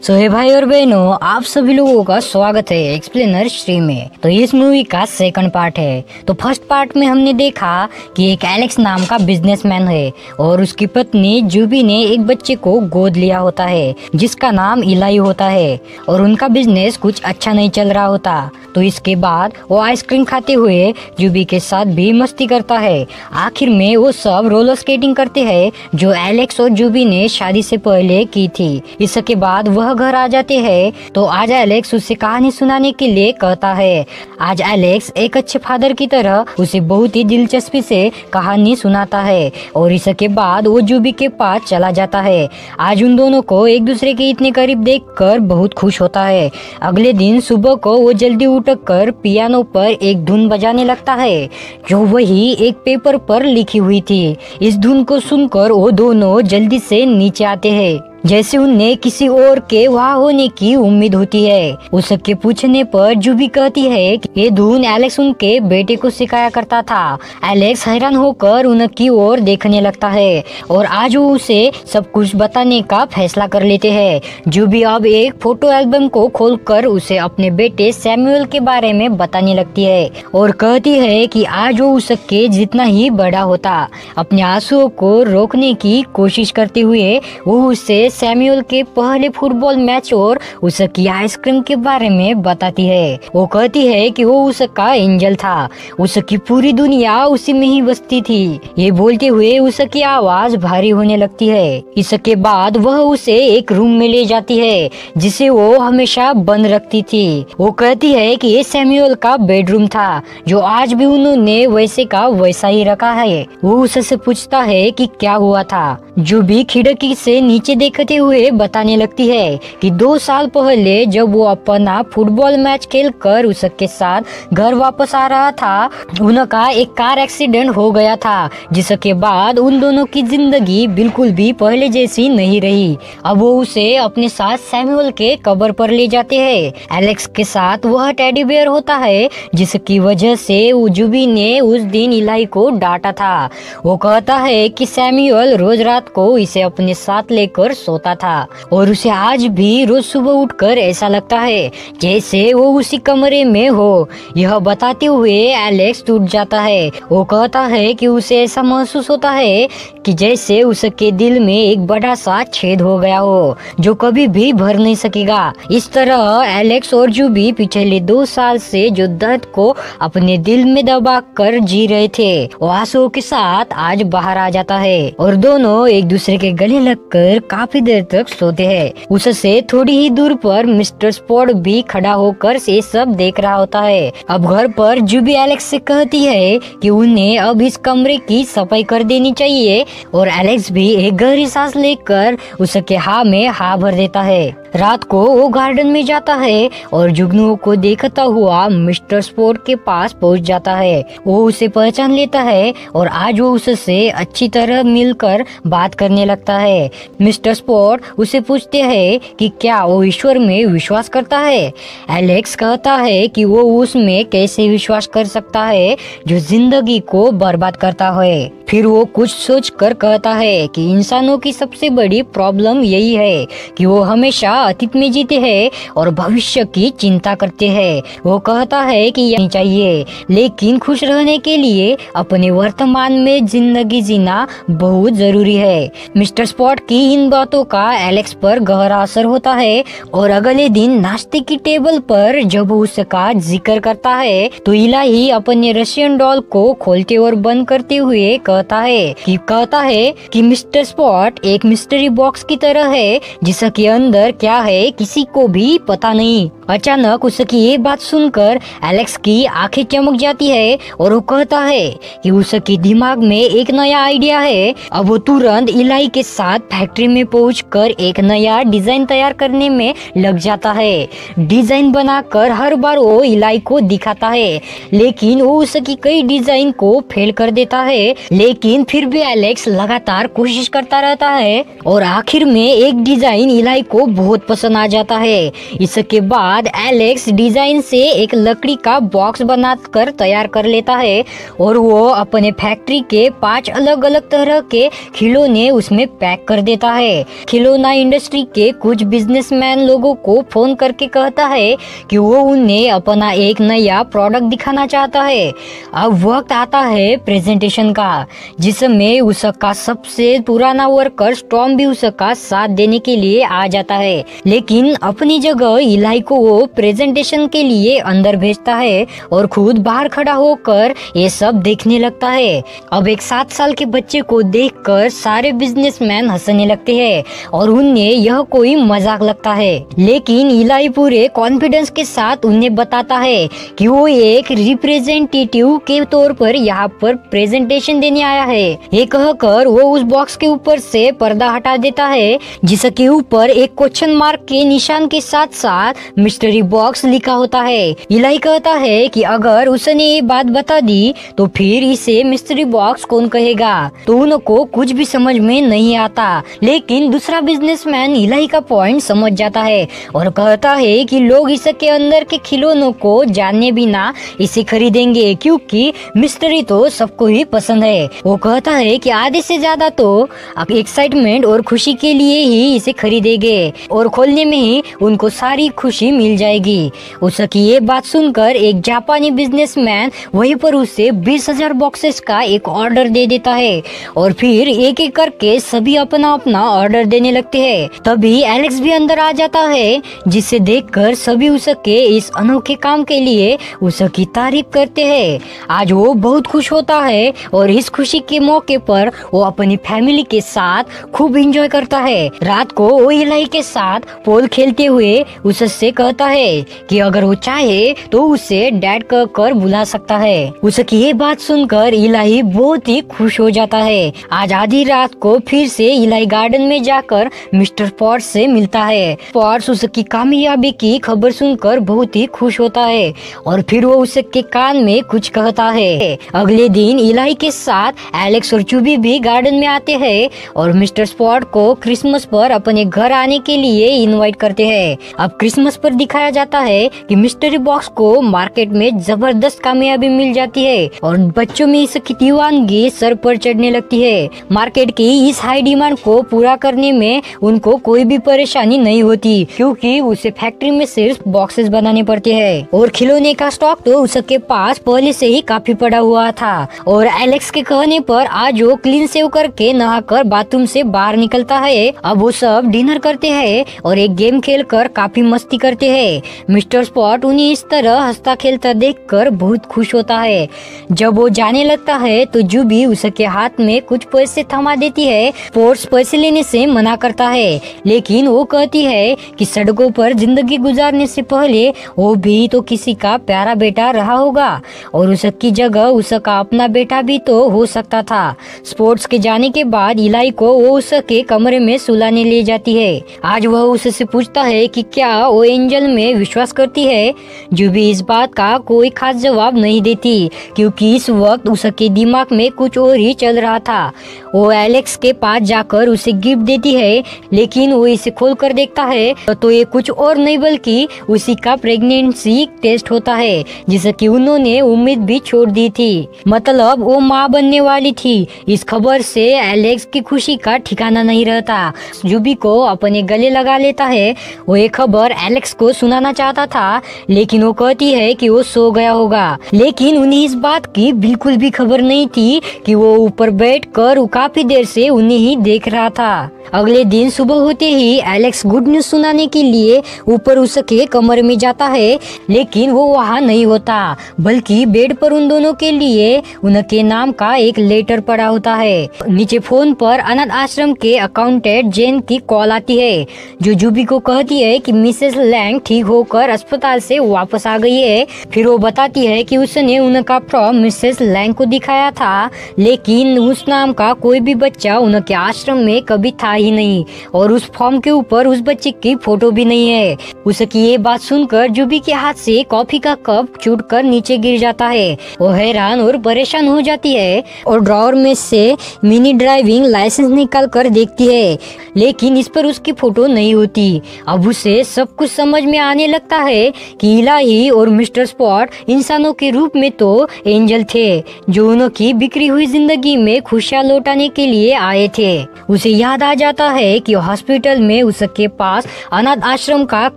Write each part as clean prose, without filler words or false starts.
सो हे भाई और बहनों, आप सभी लोगों का स्वागत है एक्सप्लेनर श्री में। तो इस मूवी का सेकंड पार्ट है। तो फर्स्ट पार्ट में हमने देखा कि एक एलेक्स नाम का बिजनेसमैन है और उसकी पत्नी जूबी ने एक बच्चे को गोद लिया होता है जिसका नाम इलाई होता है और उनका बिजनेस कुछ अच्छा नहीं चल रहा होता। तो इसके बाद वो आइसक्रीम खाते हुए जूबी के साथ भी मस्ती करता है। आखिर में वो सब रोलर स्केटिंग करते हैं जो एलेक्स और जूबी ने शादी से पहले की थी। इसके बाद वह घर आ जाते हैं तो आज एलेक्स उसे कहानी सुनाने के लिए कहता है। आज एलेक्स एक अच्छे फादर की तरह उसे बहुत ही दिलचस्पी से कहानी सुनाता है और इसके बाद वो जूबी के पास चला जाता है। आज उन दोनों को एक दूसरे के इतने करीब देखकर बहुत खुश होता है। अगले दिन सुबह को वो जल्दी उठकर पियानो पर एक धुन बजाने लगता है जो वही एक पेपर पर लिखी हुई थी। इस धुन को सुनकर वो दोनों जल्दी से नीचे आते हैं जैसे उन्हें किसी और के वहाँ होने की उम्मीद होती है। उसके पूछने पर जूबी कहती है कि ये धुन एलेक्स उनके बेटे को सिखाया करता था। एलेक्स हैरान होकर उनकी ओर देखने लगता है और आज वो उसे सब कुछ बताने का फैसला कर लेते हैं। जूबी अब एक फोटो एल्बम को खोलकर उसे अपने बेटे सैमुअल के बारे में बताने लगती है और कहती है कि आज वो उसके जितना ही बड़ा होता। अपने आंसुओं को रोकने की कोशिश करते हुए वो उसे सैमुअल के पहले फुटबॉल मैच और उसकी आइसक्रीम के बारे में बताती है। वो कहती है कि वो उसका एंजल था, उसकी पूरी दुनिया उसी में ही बसती थी। ये बोलते हुए उसकी आवाज भारी होने लगती है। इसके बाद वह उसे एक रूम में ले जाती है जिसे वो हमेशा बंद रखती थी। वो कहती है कि ये सैमुअल का बेडरूम था जो आज भी उन्होंने वैसे का वैसा ही रखा है। वो उससे पूछता है कि क्या हुआ था। जो भी खिड़की से नीचे देखते हुए बताने लगती है कि 2 साल पहले जब वो अपना फुटबॉल मैच खेलकर उसके साथ घर वापस आ रहा था उनका एक कार एक्सीडेंट हो गया था जिसके बाद उन दोनों की जिंदगी बिल्कुल भी पहले जैसी नहीं रही। अब वो उसे अपने साथ सैमुअल के कब्र पर ले जाते हैं। एलेक्स के साथ वह टेडी बेयर होता है जिसकी वजह से जूबी ने उस दिन इलाई को डांटा था। वो कहता है कि सैमुअल रोज रात को इसे अपने साथ लेकर सोता था और उसे आज भी रोज सुबह उठकर ऐसा लगता है जैसे वो उसी कमरे में हो। यह बताते हुए एलेक्स टूट जाता है। वो कहता है कि उसे ऐसा महसूस होता है कि जैसे उसके दिल में एक बड़ा सा छेद हो गया हो जो कभी भी भर नहीं सकेगा। इस तरह एलेक्स और जूबी पिछले 2 साल से जो दर्द को अपने दिल में दबा कर जी रहे थे वो आंसुओं के साथ आज बाहर आ जाता है और दोनों एक दूसरे के गले लगकर काफी देर तक सोते हैं। उससे थोड़ी ही दूर पर मिस्टर स्पॉट भी खड़ा होकर ये सब देख रहा होता है। अब घर पर जूबी एलेक्स से कहती है कि उन्हें अब इस कमरे की सफाई कर देनी चाहिए और एलेक्स भी एक गहरी सांस लेकर उसके हाँ में हाँ भर देता है। रात को वो गार्डन में जाता है और जुगनुओं को देखता हुआ मिस्टर स्पॉट के पास पहुंच जाता है। वो उसे पहचान लेता है और आज वो उससे अच्छी तरह मिलकर बात करने लगता है। मिस्टर स्पॉट उसे पूछते हैं कि क्या वो ईश्वर में विश्वास करता है। एलेक्स कहता है कि वो उसमें कैसे विश्वास कर सकता है जो जिंदगी को बर्बाद करता है। फिर वो कुछ सोच कर कहता है कि इंसानों की सबसे बड़ी प्रॉब्लम यही है कि वो हमेशा अतीत में जीते हैं और भविष्य की चिंता करते हैं। वो कहता है कि यही चाहिए लेकिन खुश रहने के लिए अपने वर्तमान में जिंदगी जीना बहुत जरूरी है। मिस्टर स्पॉट की इन बातों का एलेक्स पर गहरा असर होता है और अगले दिन नाश्ते की टेबल पर जब उसका जिक्र करता है तो इलाई अपने रशियन डॉल को खोलते और बंद करते हुए कहता है कि मिस्टर स्पॉट एक मिस्ट्री बॉक्स की तरह है जिसके अंदर क्या है किसी को भी पता नहीं। अचानक उसकी ये बात सुनकर एलेक्स की आंखें चमक जाती है और वो कहता है कि उसके दिमाग में एक नया आइडिया है। अब वो तुरंत इलाई के साथ फैक्ट्री में पहुंचकर एक नया डिजाइन तैयार करने में लग जाता है। डिजाइन बनाकर हर बार वो इलाई को दिखाता है लेकिन वो उसकी कई डिजाइन को फेल कर देता है। लेकिन फिर भी एलेक्स लगातार कोशिश करता रहता है और आखिर में एक डिजाइन इलाई को बहुत बहुत पसंद आ जाता है। इसके बाद एलेक्स डिजाइन से एक लकड़ी का बॉक्स बनाकर तैयार कर लेता है और वो अपने फैक्ट्री के 5 अलग अलग तरह के खिलौने उसमें पैक कर देता है। खिलौना इंडस्ट्री के कुछ बिजनेसमैन लोगों को फोन करके कहता है कि वो उन्हें अपना एक नया प्रोडक्ट दिखाना चाहता है। अब वक्त आता है प्रेजेंटेशन का, जिसमें उसका सबसे पुराना वर्कर स्टॉर्म भी उसका साथ देने के लिए आ जाता है। लेकिन अपनी जगह इलाई को वो प्रेजेंटेशन के लिए अंदर भेजता है और खुद बाहर खड़ा होकर ये सब देखने लगता है। अब एक 7 साल के बच्चे को देखकर सारे बिजनेसमैन हंसने लगते हैं और उन्हें यह कोई मजाक लगता है। लेकिन इलाई पूरे कॉन्फिडेंस के साथ उन्हें बताता है कि वो एक रिप्रेजेंटेटिव के तौर पर यहाँ पर प्रेजेंटेशन देने आया है। ये कहकर वो उस बॉक्स के ऊपर से पर्दा हटा देता है, जिसके ऊपर एक क्वेश्चन मार्क के निशान के साथ साथ मिस्ट्री बॉक्स लिखा होता है। इलाई कहता है कि अगर उसने ये बात बता दी तो फिर इसे मिस्ट्री बॉक्स कौन कहेगा, तो उनको कुछ भी समझ में नहीं आता। लेकिन दूसरा बिजनेसमैन इलाई का पॉइंट समझ जाता है और कहता है कि लोग इसके अंदर के खिलौनों को जाने बिना इसे खरीदेंगे, क्योंकि मिस्ट्री तो सबको ही पसंद है। वो कहता है कि आधे से ज्यादा तो एक्साइटमेंट और खुशी के लिए ही इसे खरीदेंगे और खोलने में ही उनको सारी खुशी मिल जाएगी। उसकी ये बात सुनकर एक जापानी बिजनेसमैन वहीं पर उसे 20,000 बॉक्सेस का एक ऑर्डर दे देता है और फिर एक एक करके सभी अपना अपना ऑर्डर देने लगते हैं। तभी एलेक्स भी अंदर आ जाता है, जिसे देखकर सभी उसके इस अनोखे काम के लिए उसकी तारीफ करते हैं। आज वो बहुत खुश होता है और इस खुशी के मौके पर वो अपनी फैमिली के साथ खूब एंजॉय करता है। रात को वो इलाई के साथ पोल खेलते हुए उससे कहता है कि अगर वो चाहे तो उसे डैड कहकर बुला सकता है। उसकी ये बात सुनकर इलाई बहुत ही खुश हो जाता है। आज आधी रात को फिर से इलाई गार्डन में जाकर मिस्टर पॉट्स से मिलता है। पॉट्स उसकी कामयाबी की खबर सुनकर बहुत ही खुश होता है और फिर वो उसके कान में कुछ कहता है। अगले दिन इलाई के साथ एलेक्स और चुबी भी गार्डन में आते हैं और मिस्टर स्पॉट को क्रिसमस पर अपने घर आने के लिए इनवाइट करते हैं। अब क्रिसमस पर दिखाया जाता है कि मिस्ट्री बॉक्स को मार्केट में जबरदस्त कामयाबी मिल जाती है और बच्चों में इसकी दीवानगी सर पर चढ़ने लगती है। मार्केट की इस हाई डिमांड को पूरा करने में उनको कोई भी परेशानी नहीं होती, क्योंकि उसे फैक्ट्री में सिर्फ बॉक्सेस बनाने पड़ते हैं और खिलौने का स्टॉक तो उसके पास पहले से ही काफी पड़ा हुआ था। और एलेक्स के कहने पर आज वो क्लीन सेव करके नहाकर बाथरूम से बाहर निकलता है। अब वो सब डिनर करते हैं और एक गेम खेलकर काफी मस्ती करते हैं। मिस्टर स्पॉट उन्हें इस तरह हंसता खेलता देखकर बहुत खुश होता है। जब वो जाने लगता है तो जूबी उसके हाथ में कुछ पैसे थमा देती है। स्पोर्ट्स पैसे लेने से मना करता है, लेकिन वो कहती है कि सड़कों पर जिंदगी गुजारने से पहले वो भी तो किसी का प्यारा बेटा रहा होगा और उसकी जगह उसका अपना बेटा भी तो हो सकता था। स्पोर्ट्स के जाने के बाद इलाई को वो उसके कमरे में सुलाने ले जाती है। आज वह उससे पूछता है कि क्या वो एंजल में विश्वास करती है। जूबी इस बात का कोई खास जवाब नहीं देती, क्योंकि इस वक्त उसके दिमाग में कुछ और ही चल रहा था। वो एलेक्स के पास जाकर उसे गिफ्ट देती है, लेकिन वो इसे खोल कर देखता है तो ये कुछ और नहीं बल्कि उसी का प्रेगनेंसी टेस्ट होता है, जिसकी उन्होंने उम्मीद भी छोड़ दी थी। मतलब वो माँ बनने वाली थी। इस खबर से एलेक्स की खुशी का ठिकाना नहीं रहता। जूबी को अपने गले लगा लेता है। वो ये खबर एलेक्स को सुनाना चाहता था, लेकिन वो कहती है कि वो सो गया होगा। लेकिन उन्हें इस बात की बिल्कुल भी खबर नहीं थी कि वो ऊपर बैठकर काफी देर से उन्हें ही देख रहा था। अगले दिन सुबह होते ही एलेक्स गुड न्यूज सुनाने के लिए ऊपर उसके कमरे में जाता है, लेकिन वो वहाँ नहीं होता, बल्कि बेड पर उन दोनों के लिए उनके नाम का एक लेटर पड़ा होता है। नीचे फोन पर अनाथ आश्रम के अकाउंटेंट जेन की कॉल आती है, जो जूबी को कहती है कि मिसेस लैंग ठीक होकर अस्पताल से वापस आ गई है। फिर वो बताती है कि उसने उनका फॉर्म मिसेस लैंग को दिखाया था, लेकिन उस नाम का कोई भी बच्चा उनके आश्रम में कभी था ही नहीं और उस फॉर्म के ऊपर उस बच्चे की फोटो भी नहीं है। उसकी ये बात सुनकर जूबी के हाथ से कॉफी का कप छूटकर नीचे गिर जाता है। वो हैरान और परेशान हो जाती है और ड्रॉअर में से मिनी ड्राइविंग लाइसेंस निकाल कर देखती है, लेकिन इस पर उसकी फोटो नहीं नहीं होती। अब उसे सब कुछ समझ में आने लगता है कि इलाही और मिस्टर स्पॉट इंसानों के रूप में तो एंजल थे जो उनकी बिखरी हुई जिंदगी में खुशियाँ लौटाने के लिए आए थे। उसे याद आ जाता है कि हॉस्पिटल में उसके पास अनाथ आश्रम का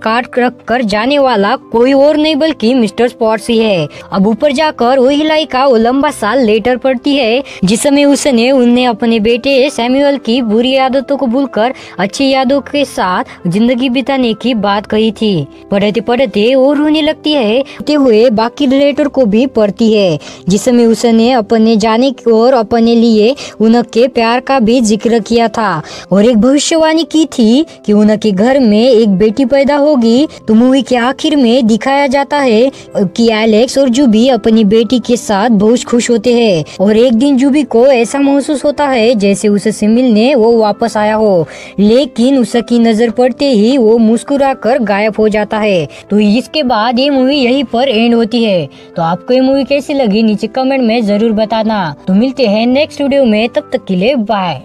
कार्ड रख कर जाने वाला कोई और नहीं बल्कि मिस्टर स्पॉट्स ही है। अब ऊपर जाकर वो इलाही का वो लंबा सा लेटर पढ़ती है जिसमें उसने उन्हें अपने बेटे सैमुअल की बुरी आदतों को भूलकर अच्छी यादों के साथ जिंदगी बिताने की बात कही थी। पढ़ते पढ़ते वो रोने लगती है। होते हुए बाकी लेटर को भी पढ़ती है जिसमें उसने अपने जाने और अपने लिए उनके प्यार का भी जिक्र किया था और एक भविष्यवाणी की थी कि उनके घर में एक बेटी पैदा होगी। तो मूवी के आखिर में दिखाया जाता है कि एलेक्स और जूबी अपनी बेटी के साथ बहुत खुश होते हैं और एक दिन जूबी को ऐसा महसूस होता है जैसे उससे मिलने वो वापस आया हो, लेकिन उसकी नजर पड़ते ही वो मुस्कुराकर गायब हो जाता है। तो इसके बाद ये मूवी यहीं पर एंड होती है। तो आपको ये मूवी कैसी लगी नीचे कमेंट में जरूर बताना। तो मिलते हैं नेक्स्ट वीडियो में, तब तक के लिए बाय।